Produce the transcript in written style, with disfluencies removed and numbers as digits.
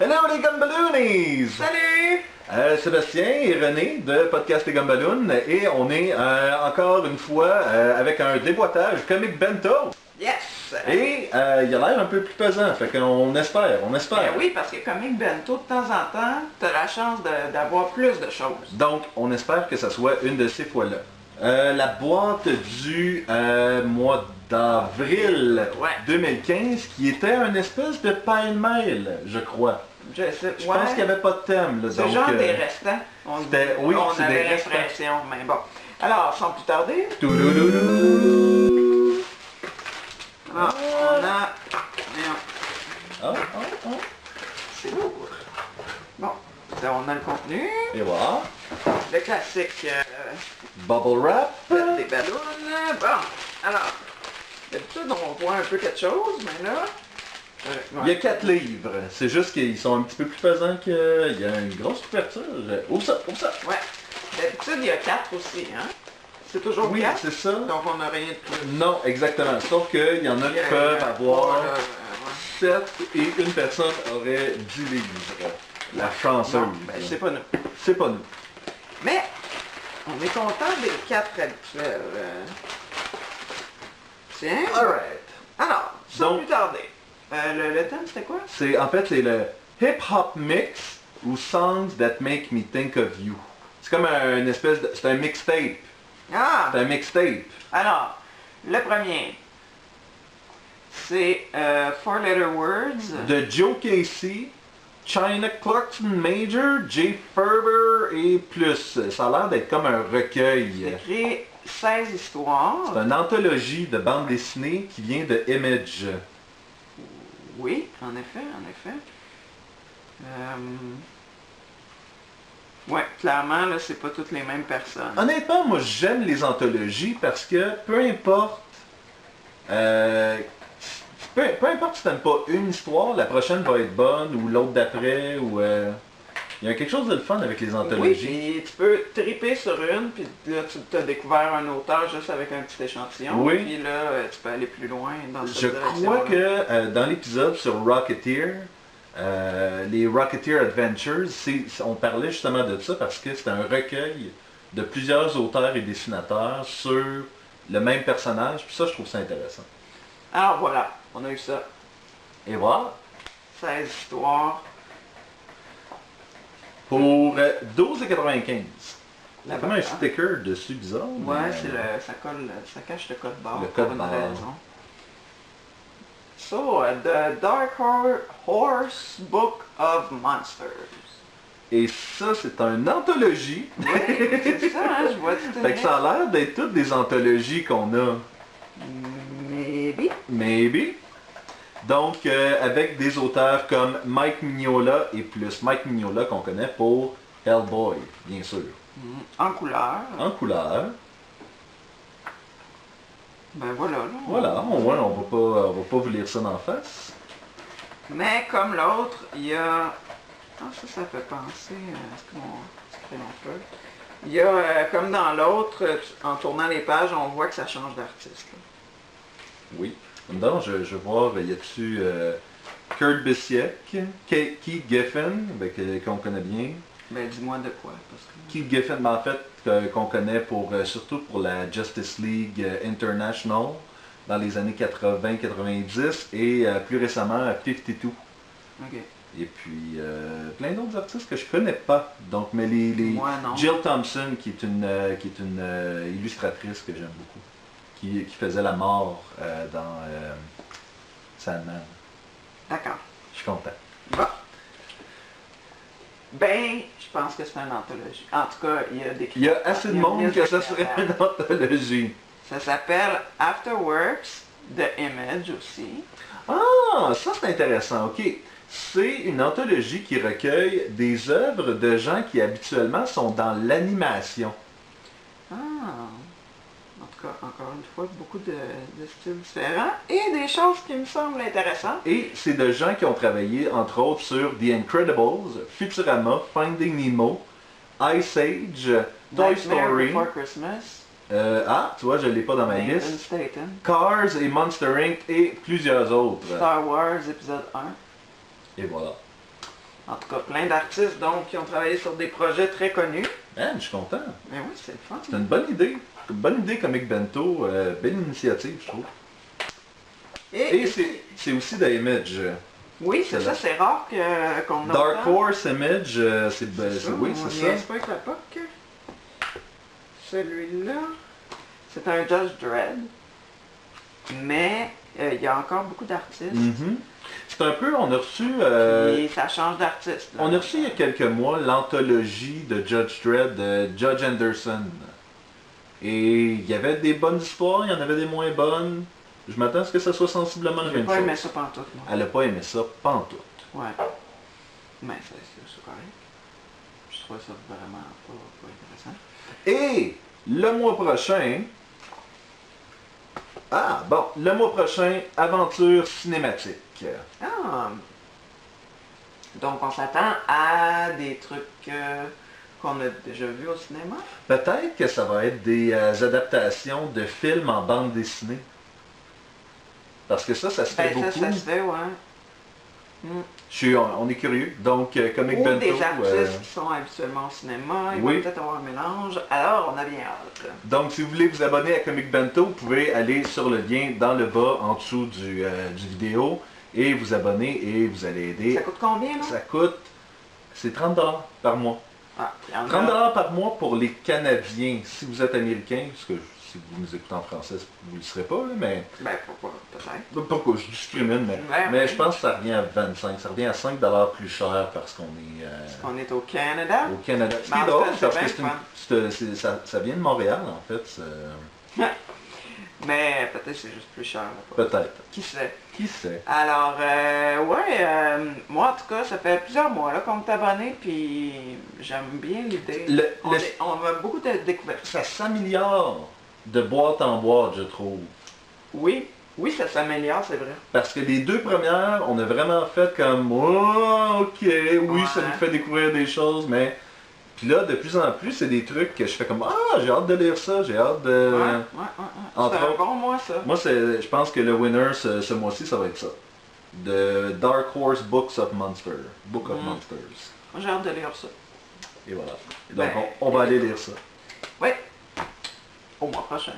Hello les Gumballoonies! Salut! Sébastien et René de Podcast Les Gumballoons et on est encore une fois avec un déboîtage Comic Bento. Yes! Et il a l'air un peu plus pesant, fait qu'on espère. Ben oui, parce que Comic Bento, de temps en temps, t'as la chance d'avoir plus de choses. Donc, on espère que ça soit une de ces fois-là. La boîte du mois d'avril 2015, qui était une espèce de pêle-mêle, je crois. Je pense qu'il n'y avait pas de thème. C'est genre des restants. On avait l'impression, mais bon. Alors, sans plus tarder... Alors, on a... C'est lourd. Bon, on a le contenu. Et voilà. Le classique... Bubble wrap. Des ballons. Bon, alors... D'habitude, on voit un peu quelque chose, mais là... Il y a 4 livres. C'est juste qu'ils sont un petit peu plus pesants que... Il y a une grosse couverture. Ouvre ça. Ouais. D'habitude, il y a 4 aussi, hein? C'est toujours 4. Oui, c'est ça. Donc, on n'a rien de plus. Non, exactement. Sauf qu'il y en a qui peuvent avoir 7 et une personne aurait 10 livres. La chanceuse. Non, ben, c'est pas nous. C'est pas nous. Mais, on est content des 4 habituels. Tiens. Alright. Alors, sans plus tarder. Le thème, c'était quoi? En fait, c'est le hip-hop mix ou Songs That Make Me Think of You. C'est comme une espèce de... C'est un mixtape. Ah! C'est un mixtape. Alors, le premier, c'est Four Letter Words. De Joe Casey, China Clarkson Major, Jay Ferber et plus. Ça a l'air d'être comme un recueil. C'est écrit 16 histoires. C'est une anthologie de bande dessinée qui vient de Image. Oui, en effet. Ouais, clairement, là, c'est pas toutes les mêmes personnes. Honnêtement, moi, j'aime les anthologies parce que peu importe... peu importe si t'aimes pas une histoire, la prochaine va être bonne, ou l'autre d'après, ou... Il y a quelque chose de le fun avec les anthologies. Oui, puis tu peux triper sur une, puis là, tu as découvert un auteur juste avec un petit échantillon. Oui. Puis là, tu peux aller plus loin dans cette direction. Je crois que dans l'épisode sur Rocketeer, les Rocketeer Adventures, on parlait justement de ça parce que c'est un recueil de plusieurs auteurs et dessinateurs sur le même personnage, puis ça, je trouve ça intéressant. Alors voilà, on a eu ça. Et voilà. 16 histoires. Pour 12,95. Il y a comme un Hein? sticker dessus bizarre. Ouais, ça cache le code barre. Le code pour barre. une raison. So, The Dark Horse Book of Monsters. Et ça, c'est une anthologie. Ouais, c'est ça, hein, je vois tout Fait que ça a l'air d'être toutes des anthologies qu'on a. Maybe. Donc, avec des auteurs comme Mike Mignola et plus. Mike Mignola qu'on connaît pour Hellboy, bien sûr. En couleur. En couleur. Ben voilà. Là, Voilà, on va pas vous lire ça d'en face. Mais comme l'autre, il y a... Ah, ça fait penser à ce qu'on fait un peu. Il y a, comme dans l'autre, en tournant les pages, on voit que ça change d'artiste. Oui. Donc, je vois, y a-tu Kurt Busiek, Keith Giffen, qu'on connaît bien. Ben dis-moi de quoi. Parce que... Keith Giffen, en fait, qu'on connaît surtout pour la Justice League International dans les années 80-90 et plus récemment à 52. Ok. Et puis plein d'autres artistes que je connais pas. Donc, mais Moi, non. Jill Thompson, qui est une illustratrice que j'aime beaucoup. Qui faisait la mort dans Sandman. D'accord. Je suis content. Bon. Ben, je pense que c'est une anthologie. En tout cas, il y a assez de monde que ça serait une anthologie. Ça s'appelle Afterworks, The Image aussi. Ah, ça c'est intéressant, ok. C'est une anthologie qui recueille des œuvres de gens qui habituellement sont dans l'animation. Ah. En tout cas, encore une fois, beaucoup de styles différents et des choses qui me semblent intéressantes. Et c'est de gens qui ont travaillé, entre autres, sur The Incredibles, Futurama, Finding Nemo, Ice Age, Toy Story. Before Christmas. Tu vois, je ne l'ai pas dans ma Nathan liste. Staten. Cars et Monster Inc. et plusieurs autres. Star Wars épisode 1. Et voilà. En tout cas, plein d'artistes donc qui ont travaillé sur des projets très connus. Ah, je suis content. Mais oui, c'est le fun. C'est une bonne idée. Une bonne idée, Comic Bento. Belle initiative, je trouve. Et c'est aussi d'Image. Oui, c'est ça, c'est rare qu'on a. Dark Horse Image, oui, c'est ça. C'est pas avec la POC. Celui-là, c'est un Judge Dredd. Mais il y a encore beaucoup d'artistes. C'est un peu, on a reçu... Et ça change d'artiste. On a reçu il y a quelques mois l'anthologie de Judge Dredd de Judge Anderson. Et il y avait des bonnes histoires, il y en avait des moins bonnes. Je m'attends à ce que ça soit sensiblement la même chose. J'ai pas aimé ça pantoute, moi. Elle a pas aimé ça pantoute. Ouais. Mais c'est correct. Je trouve ça vraiment pas intéressant. Et le mois prochain... Ah, bon, le mois prochain, aventure cinématique. Ah! Donc on s'attend à des trucs qu'on a déjà vus au cinéma? Peut-être que ça va être des adaptations de films en bande dessinée. Parce que ça se fait beaucoup. Ça se fait, ouais. On est curieux. Donc, Comic Ou Bento... des artistes qui sont habituellement au cinéma, ils vont peut-être avoir un mélange. Alors, on a bien hâte. Donc, si vous voulez vous abonner à Comic Bento, vous pouvez aller sur le lien dans le bas, en dessous du vidéo, et vous abonner, et vous allez aider. Ça coûte combien, non? Ça coûte... C'est 30$ par mois. Ah, 30$ par mois pour les Canadiens. Si vous êtes Américain, parce que si vous nous écoutez en français, vous ne le serez pas, là, mais... Ben, pourquoi? Peut-être. Pourquoi? Je discrimine, mais je pense que ça revient à 25. Ça revient à 5$ plus cher parce qu'on est... On est au Canada. Au Canada. Ce qui est drôle, parce que ça vient de Montréal, en fait. Mais peut-être c'est juste plus cher. Peut-être. Qui sait? Qui sait? Alors, moi en tout cas, ça fait plusieurs mois là, qu'on est abonné, puis j'aime bien l'idée. On a beaucoup de découvertes. Ça s'améliore de boîte en boîte, je trouve. Oui, ça s'améliore, c'est vrai. Parce que les deux premières, on a vraiment fait comme, oh, ok, oui, ça nous fait découvrir des choses, mais... Puis là, de plus en plus, c'est des trucs que je fais comme, ah, j'ai hâte de lire ça, j'ai hâte de... C'est un bon mois, ça. Moi, je pense que le winner, ce mois-ci, ça va être ça. The Dark Horse Book of Monsters. Moi, j'ai hâte de lire ça. Et voilà. Donc, on va aller lire ça. Oui. Au mois prochain.